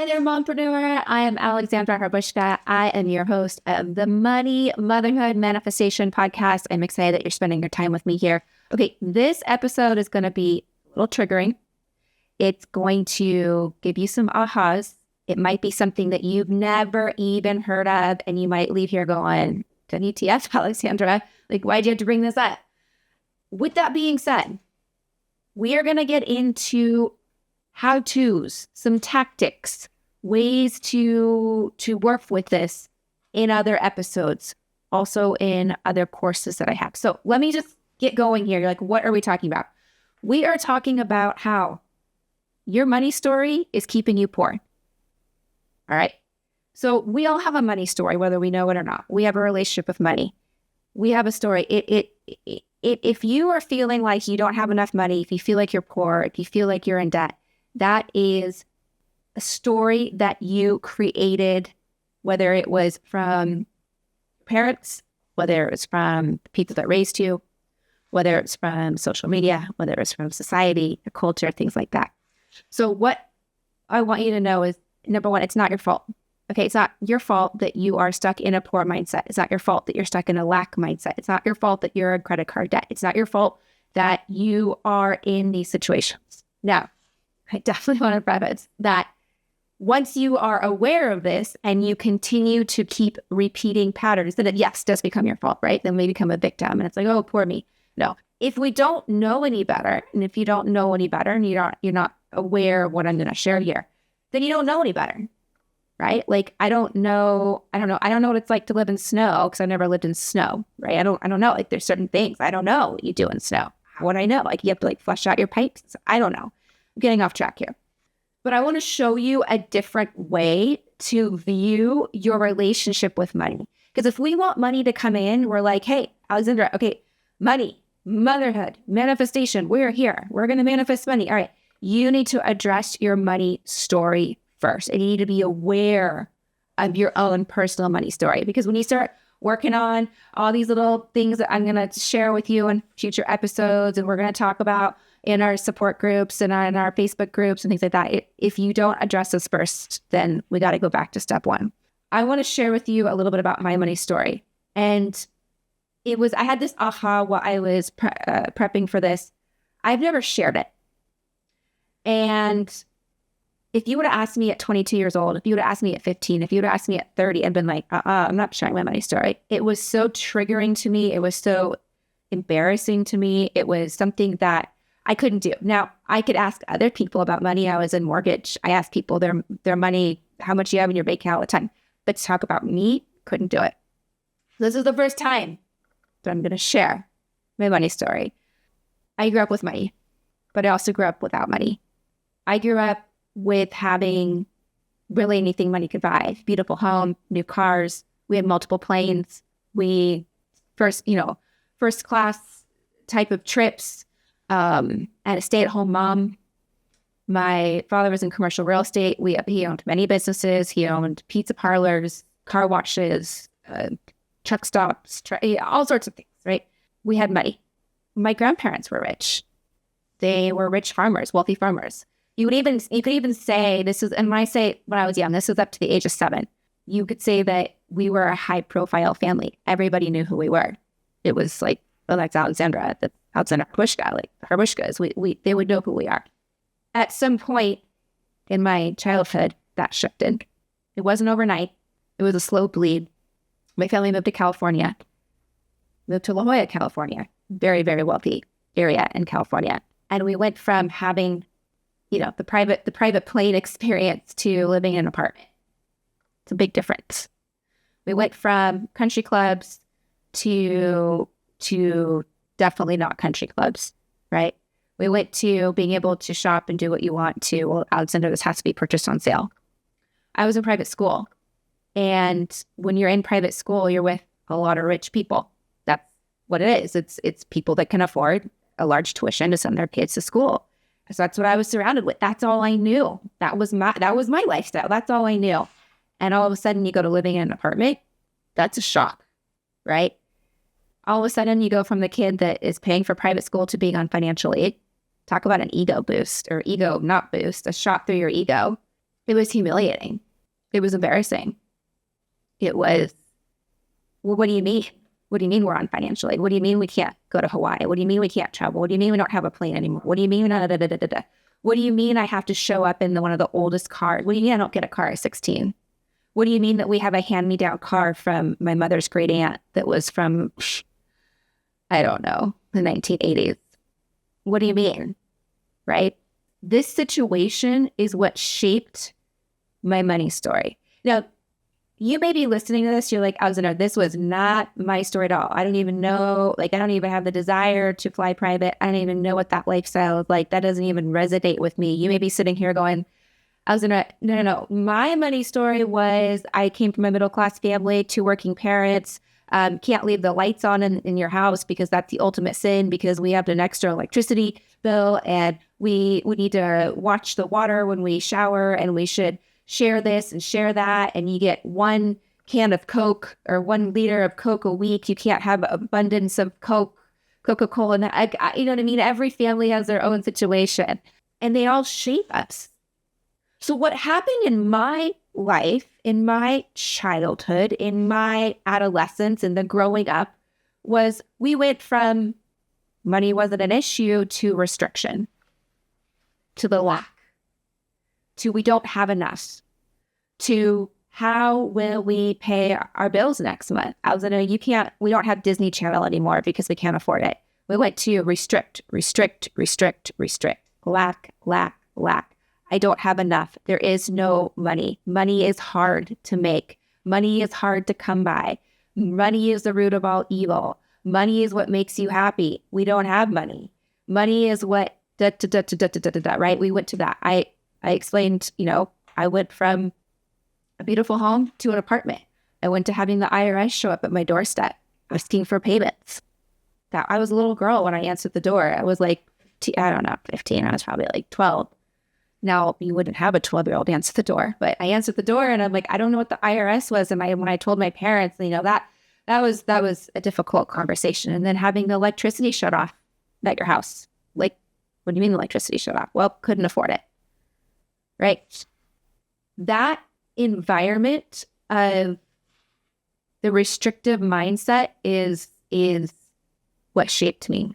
there, mompreneur. I am Alexandra Herbushka. I am your host of the Money Motherhood Manifestation podcast. I'm excited that you're spending your time with me here. Okay, this episode is going to be a little triggering. It's going to give you some ahas. It might be something that you've never even heard of, and you might leave here going, WTF, Alexandra? Like, why'd you have to bring this up? With that being said, we are going to get into how-tos, some tactics, ways to work with this in other episodes, also in other courses that I have. So let me just get going here. You're like, what are we talking about? We are talking about how your money story is keeping you poor. All right. So we all have a money story, whether we know it or not. We have a relationship with money. We have a story. If you are feeling like you don't have enough money, if you feel like you're poor, if you feel like you're in debt, that is a story that you created, whether it was from parents, whether it's from people that raised you, whether it's from social media, whether it's from society, the culture, things like that. So what I want you to know is, number one, it's not your fault. Okay, it's not your fault that you are stuck in a poor mindset. It's not your fault that you're stuck in a lack mindset. It's not your fault that you're in credit card debt. It's not your fault that you are in these situations. Now, I definitely want to preface that once you are aware of this and you continue to keep repeating patterns, then it, yes, does become your fault, right? Then we become a victim and it's like, oh, poor me. No, if we don't know any better, and if you don't know any better and you're not aware of what I'm going to share here, then you don't know any better, right? Like, I don't know what it's like to live in snow because I've never lived in snow, right? I don't know. Like, there's certain things I don't know what you do in snow. How would I know? Like, you have to like flush out your pipes. I don't know. I'm getting off track here. But I want to show you a different way to view your relationship with money. Because if we want money to come in, we're like, hey, Alexandra, okay, money, motherhood, manifestation, we're here. We're going to manifest money. All right. You need to address your money story first. And you need to be aware of your own personal money story. Because when you start working on all these little things that I'm going to share with you in future episodes, and we're going to talk about in our support groups and in our Facebook groups and things like that, if you don't address this first, then we got to go back to step one. I want to share with you a little bit about my money story. And I had this aha while I was prepping for this. I've never shared it. And if you would have asked me at 22 years old, if you would have asked me at 15, if you would have asked me at 30, I'd been like, I'm not sharing my money story. It was so triggering to me. It was so embarrassing to me. It was something that I couldn't do. Now, I could ask other people about money. I was in mortgage. I asked people their money, how much you have in your bank account all the time. But to talk about me, couldn't do it. This is the first time that I'm going to share my money story. I grew up with money, but I also grew up without money. I grew up with having really anything money could buy. Beautiful home, new cars. We had multiple planes. We first class type of trips. And a stay-at-home mom. My father was in commercial real estate. He owned many businesses. He owned pizza parlors, car washes, truck stops, all sorts of things, right? We had money. My grandparents were rich. They were rich farmers, wealthy farmers. You could even say this is, and when I say when I was young, this was up to the age of 7. You could say that we were a high-profile family. Everybody knew who we were. It was like, well, that's Alexandra, Alexandra Herbushka, like the Herbushkas. They would know who we are. At some point in my childhood, that shifted. It wasn't overnight. It was a slow bleed. My family moved to California, moved to La Jolla, California, very, very wealthy area in California. And we went from having, the private plane experience to living in an apartment. It's a big difference. We went from country clubs to definitely not country clubs, right? We went to being able to shop and do what you want to. Well, Alexandra, this has to be purchased on sale. I was in private school. And when you're in private school, you're with a lot of rich people. That's what it is. It's people that can afford a large tuition to send their kids to school. So that's what I was surrounded with. That's all I knew. That was my lifestyle. That's all I knew. And all of a sudden you go to living in an apartment. That's a shock, right? All of a sudden you go from the kid that is paying for private school to being on financial aid. Talk about an ego boost, or ego not boost, a shot through your ego. It was humiliating. It was embarrassing. It was, well, what do you mean? What do you mean we're on financially? What do you mean we can't go to Hawaii? What do you mean we can't travel? What do you mean we don't have a plane anymore? What do you mean? Da, da, da, da, da, da. What do you mean I have to show up in one of the oldest cars? What do you mean I don't get a car at 16? What do you mean that we have a hand-me-down car from my mother's great aunt that was from, I don't know, the 1980s? What do you mean? Right? This situation is what shaped my money story. Now, you may be listening to this, you're like, Alexandra, this was not my story at all. I don't even know, I don't even have the desire to fly private. I don't even know what that lifestyle is like. That doesn't even resonate with me. You may be sitting here going, Alexandra, no. My money story was I came from a middle-class family, 2 working parents, can't leave the lights on in your house because that's the ultimate sin because we have an extra electricity bill and we need to watch the water when we shower and we should share this and share that, and you get 1 can of Coke or 1 liter of Coke a week. You can't have abundance of Coca-Cola. You know what I mean? Every family has their own situation, and they all shape us. So what happened in my life, in my childhood, in my adolescence, and the growing up, was we went from money wasn't an issue to restriction, to the lack, to we don't have enough, to how will we pay our bills next month? I was in we don't have Disney Channel anymore because we can't afford it. We went to restrict, lack. I don't have enough. There is no money. Money is hard to make. Money is hard to come by. Money is the root of all evil. Money is what makes you happy. We don't have money. Money is what, right? We went to that. I explained, I went from a beautiful home to an apartment. I went to having the IRS show up at my doorstep, asking for payments. That I was a little girl when I answered the door. I was like, I don't know, 15. I was probably like 12. Now, you wouldn't have a 12-year-old answer the door, but I answered the door and I'm like, I don't know what the IRS was. And when I told my parents, that was a difficult conversation. And then having the electricity shut off at your house. Like, what do you mean the electricity shut off? Well, couldn't afford it. Right? That environment of the restrictive mindset is what shaped me,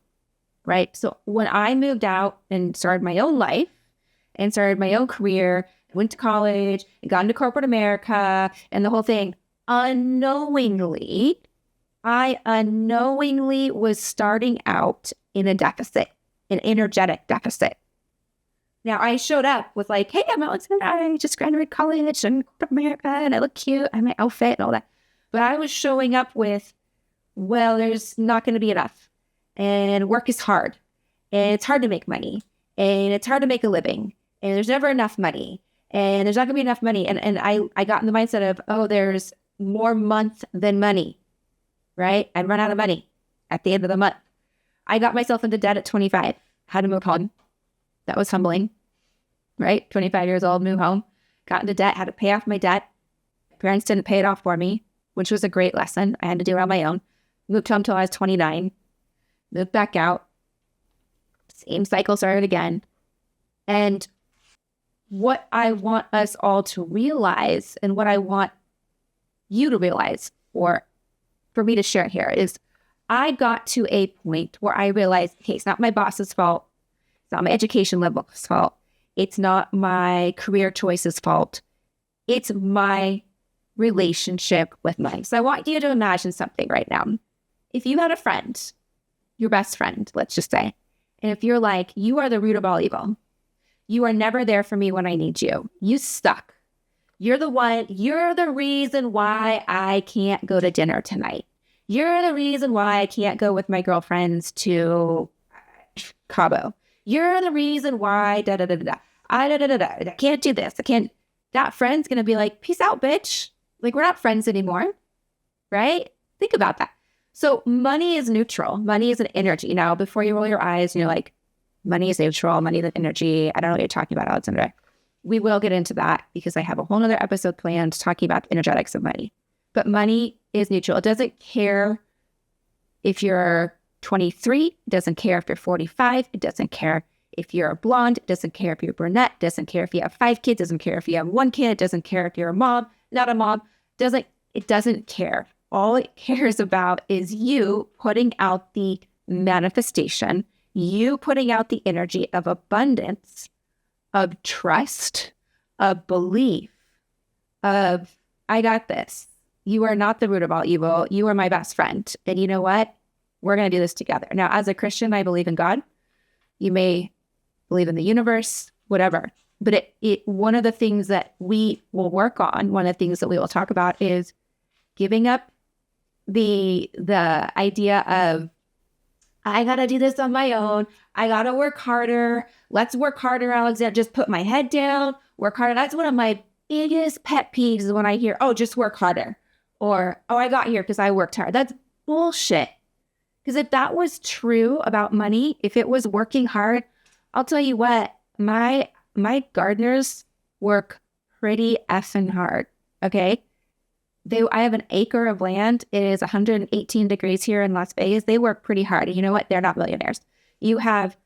right? So when I moved out and started my own life and started my own career, went to college, and got into corporate America and the whole thing, I unknowingly was starting out in a deficit, an energetic deficit. Now, I showed up with like, hey, I'm Alexandra. I just graduated college and corporate America, and I look cute. I have my outfit and all that. But I was showing up with, well, there's not going to be enough. And work is hard. And it's hard to make money. And it's hard to make a living. And there's never enough money. And there's not going to be enough money. And I got in the mindset of, oh, there's more month than money, right? I'd run out of money at the end of the month. I got myself into debt at 25. Had to move home. That was humbling, right? 25 years old, moved home, got into debt, had to pay off my debt. Parents didn't pay it off for me, which was a great lesson. I had to do it on my own. Moved home till I was 29, moved back out. Same cycle started again. And what I want us all to realize and what I want you to realize or for me to share here is I got to a point where I realized, okay, it's not my boss's fault. It's not my education level's fault. It's not my career choice's fault. It's my relationship with money. So I want you to imagine something right now. If you had a friend, your best friend, let's just say, and if you're like, you are the root of all evil. You are never there for me when I need you. You suck. You're the reason why I can't go to dinner tonight. You're the reason why I can't go with my girlfriends to Cabo. You're the reason why I can't do this. I can't. That friend's going to be like, peace out, bitch. Like, we're not friends anymore. Right? Think about that. So money is neutral. Money is an energy. Now, before you roll your eyes and you're like, money is neutral, money is energy. I don't know what you're talking about, Alexandra. We will get into that because I have a whole nother episode planned talking about the energetics of money. But money is neutral. It doesn't care if you're 23. It doesn't care if you're 45. It doesn't care if you're a blonde, doesn't care if you're brunette, doesn't care if you have 5 kids, doesn't care if you have 1 kid, doesn't care if you're a mom, not a mom, it doesn't care. All it cares about is you putting out the manifestation, you putting out the energy of abundance, of trust, of belief, of, I got this. You are not the root of all evil. You are my best friend. And you know what? We're going to do this together. Now, as a Christian, I believe in God. You may believe in the universe, whatever. But one of the things that we will work on, one of the things that we will talk about is giving up the idea of, I got to do this on my own. I got to work harder. Let's work harder, Alexander. Just put my head down, work harder. That's one of my biggest pet peeves is when I hear, oh, just work harder. Or, oh, I got here because I worked hard. That's bullshit. Because if that was true about money, if it was working hard, I'll tell you what, my gardeners work pretty effing hard, okay? I have an acre of land. It is 118 degrees here in Las Vegas. They work pretty hard. And you know what? They're not millionaires. You have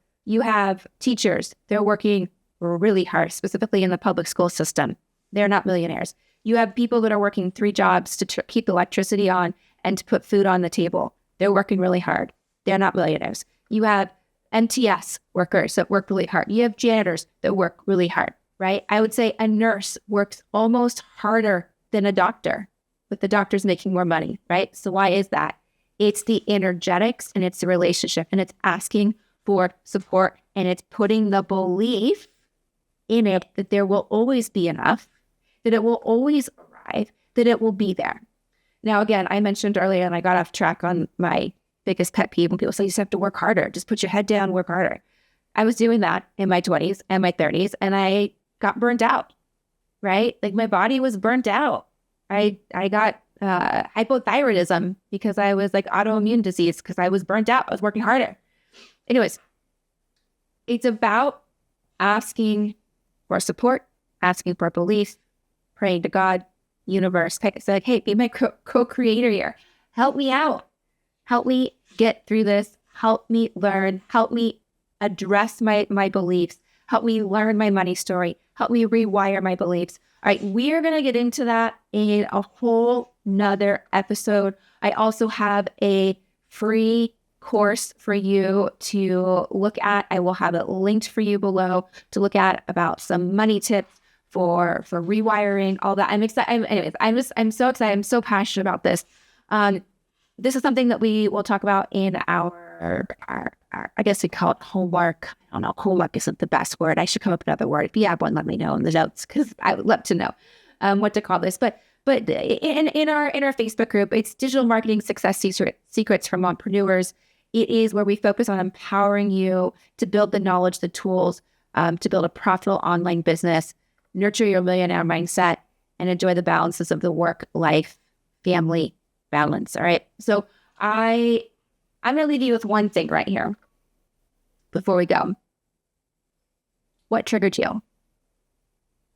teachers. They're working really hard, specifically in the public school system. They're not millionaires. You have people that are working 3 jobs to keep electricity on and to put food on the table. They're working really hard. They're not millionaires. You have MTS workers that work really hard. You have janitors that work really hard, right? I would say a nurse works almost harder than a doctor, but the doctor's making more money, right? So why is that? It's the energetics and it's the relationship and it's asking for support and it's putting the belief in it that there will always be enough, that it will always arrive, that it will be there. Now, again, I mentioned earlier, and I got off track on my biggest pet peeve when people say you just have to work harder. Just put your head down, work harder. I was doing that in my 20s and my 30s, and I got burnt out, right? Like my body was burnt out. I got hypothyroidism because I was like autoimmune disease because I was burnt out. I was working harder. Anyways, it's about asking for support, asking for belief, praying to God, universe. It's like, hey, be my co-creator here. Help me out. Help me get through this. Help me learn. Help me address my beliefs. Help me learn my money story. Help me rewire my beliefs. All right, we are going to get into that in a whole nother episode. I also have a free course for you to look at. I will have it linked for you below to look at about some money tips for rewiring, all that. I'm excited. I'm so excited. I'm so passionate about this. This is something that we will talk about in our I guess we call it homework. I don't know. Homework isn't the best word. I should come up with another word. If you have one, let me know in the notes because I would love to know what to call this. But in our Facebook group, it's Digital Marketing Success Secrets from Entrepreneurs. It is where we focus on empowering you to build the knowledge, the tools, to build a profitable online business, nurture your millionaire mindset, and enjoy the balances of the work, life, family balance. All right. So I'm going to leave you with one thing right here before we go. What triggered you?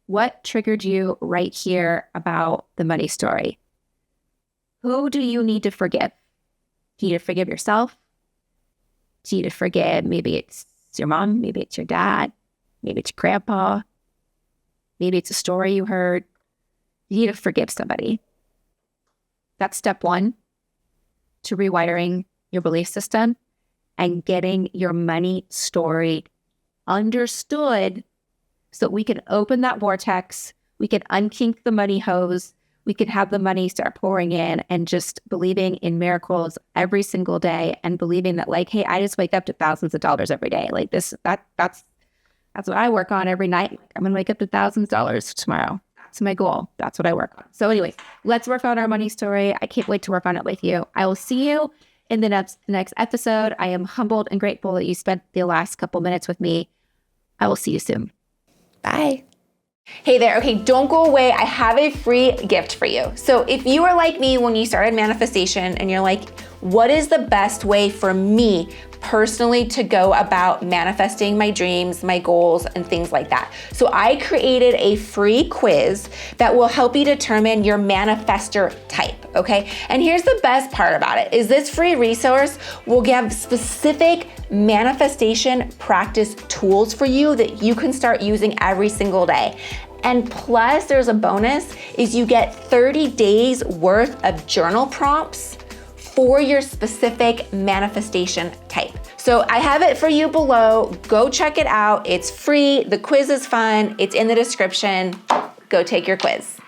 What triggered you right here about the money story? Who do you need to forgive? Do you need to forgive yourself? Do you need to forgive, maybe it's your mom, maybe it's your dad, maybe it's your grandpa, maybe it's a story you heard. You need to forgive somebody. That's step 1 to rewiring your belief system and getting your money story understood so we can open that vortex, we can unkink the money hose, we can have the money start pouring in and just believing in miracles every single day and believing that like, hey, I just wake up to thousands of dollars every day. Like that's what I work on every night. I'm going to wake up to thousands of dollars tomorrow. That's my goal. That's what I work on. So anyway, let's work on our money story. I can't wait to work on it with you. I will see you in the next episode. I am humbled and grateful that you spent the last couple minutes with me. I will see you soon. Bye. Hey there. Okay, don't go away. I have a free gift for you. So if you are like me when you started manifestation and you're like, what is the best way for me personally to go about manifesting my dreams, my goals, and things like that? So I created a free quiz that will help you determine your manifestor type, okay? And here's the best part about it, is this free resource will give specific manifestation practice tools for you that you can start using every single day. And plus, there's a bonus, is you get 30 days worth of journal prompts for your specific manifestation type. So I have it for you below. Go check it out. It's free. The quiz is fun. It's in the description. Go take your quiz.